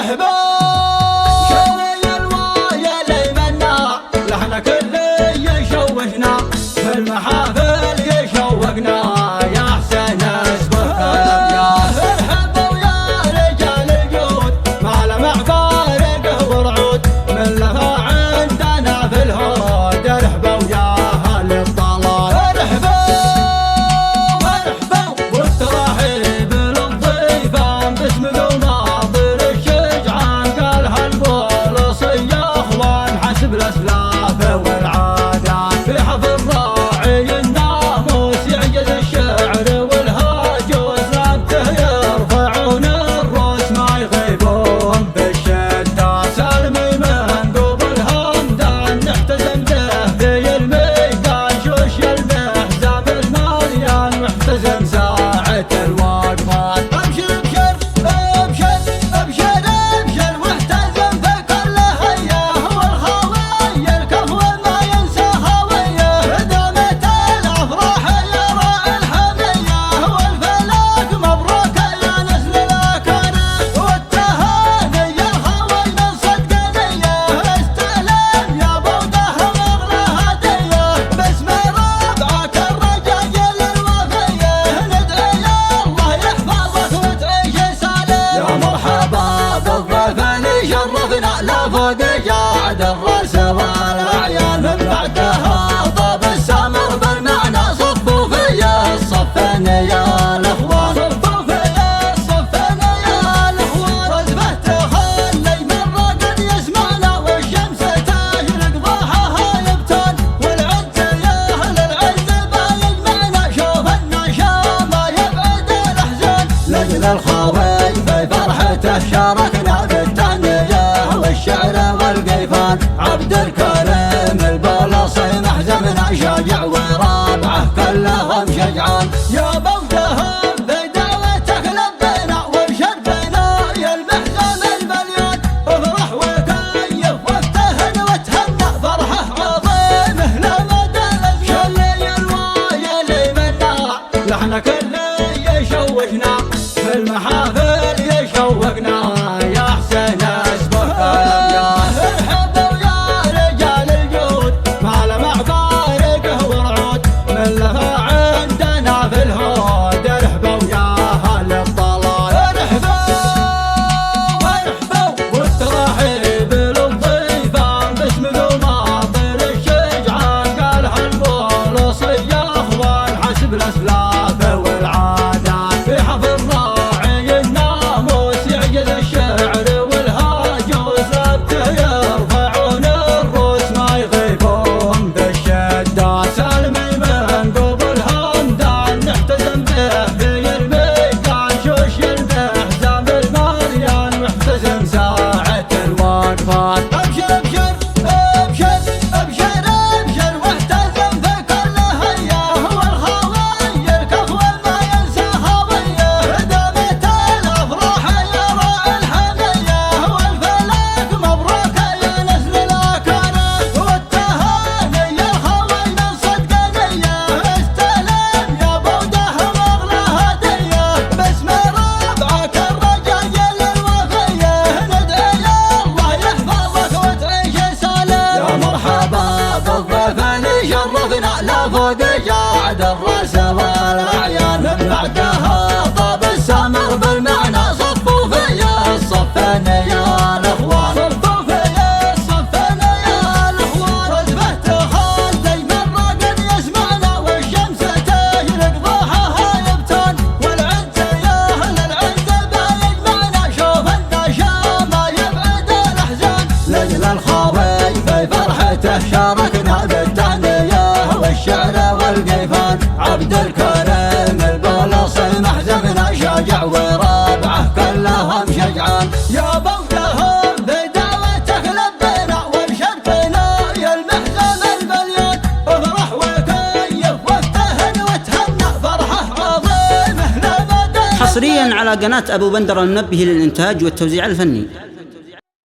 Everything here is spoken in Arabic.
ارحبوا شوي الوايا ليمنا لحنا كل يشوشنا في المحافل يشوقنا يا حسين اسبوع كلامنا. ارحبوا يا رجال الجود ما لمع فارق ورعود من لها عندنا في الهود. ارحبوا يا اهل الطلال ارحبوا والترحيب للضيفان باسم ناظر الشجعان قالها البولص يا اخوان حسب الاسلاف والعادات في حفظ راعي الناموس يعجز الشعر والهاجوس ربته يرفعون الروس ما يغيبون بالشدات. سالمي منقوب الهمدان نحتزم به في الميدان شوش المحزام المليان محتزم ساعة الوقفات. ابشر ابشر ابشر ابشر واحتزم في كل هيه والخويه الكفو ما ينسى هويه دامت الافراح يا راعي الحميه والفلاك مبروك يا نسل الاكارم والتهاني الخوي من صدقنيه استلم يا ابو دهر اغلى هديه باسم ربعك الرجاجيل الوفيه ندعي الله يحفظك وتعيش سالم. يا مرحبا بالضيف اللي شرفنا لا فوق قاعد الراس والاعيان من بعدها طاب السمر بالمعنى صفوا في الصفين يا الاخوان صفوا في الصفين يا الاخوان. رزبه تخلي من رقد يسمعنا والشمس تشرق ضحاها يبتون والعز يا اهل العز ما يجمعنا شوف النشامه يبعد الاحزان. لاجل الخاوي في فرحته شاركنا بالتهنئه والشعر والقيفان عبد الكريم البولصي محزمنا شاجع ورابعه كلهم شجعان. يا بودهم في دعوتك لبينا وابشر بنا يا المحزم المليان افرح وكيف وافتهن وتهنى فرحه عظيمه لا مدى شلي الوايا ليمنا لحنا كل يشوشنا في المحافل يشوقنا يا حسين اسبوع كلامنا. ارحبوا يا رجال الجود ما لمع فارق ورعود من لها عندنا في الهود. ارحبوا يا اهل الطلال ارحبوا والترحيب للضيفان باسم ناظر الشجعان قالها البولص يا اخوان حسب الاسلاف والعادات في حفظ راعي الناموس يعجز الشعر والهاجوس ربته يرفعون الروس ما يغيبون بالشدات. سالمي منقوب الهمدان نحتزم به في الميدان شوش المحزام المليان محتزم ساعة الوقفات. ابشر ابشر ابشر ابشر ابشر واحتزم في كل هيه والخويه الكفو ما ينسى هويه دامت الافراح يا راعي الحميه والفلاك مبروك يا نسل الاكارم والتهاني الخوي من صدقنيه استلم يا ابو دهر اغلى هديه باسم ربعك الرجاجيل الوفيه ندعي الله يحفظك وتعيش سالم. يا مرحبا بالضيف اللي شرفنا لا فوق قاعد الراس والاعيان من بعدها طاب السمر بالمعنى صفوا في الصفين يا الاخوان صفوا في الصفين يا الاخوان. رزبه تخلي من رقد يسمعنا والشمس تشرق ضحاها يبتون والعز يا اهل العز ما يجمعنا شوف النشامه يبعد الاحزان. لاجل الخاوي في فرحته شاركنا بالتهنئه والشعر والقيفان عبد الكريم البولصي محزمنا شاجع ورابعه كلهم شجعان. يا بودهم في دعوتك لبينا وابشر بنا يا المحزم المليان افرح وكيف وافتهن وتهنى فرحه عظيمه لا مدى. حصريا على قناة أبو بندر المنبه للإنتاج والتوزيع الفني.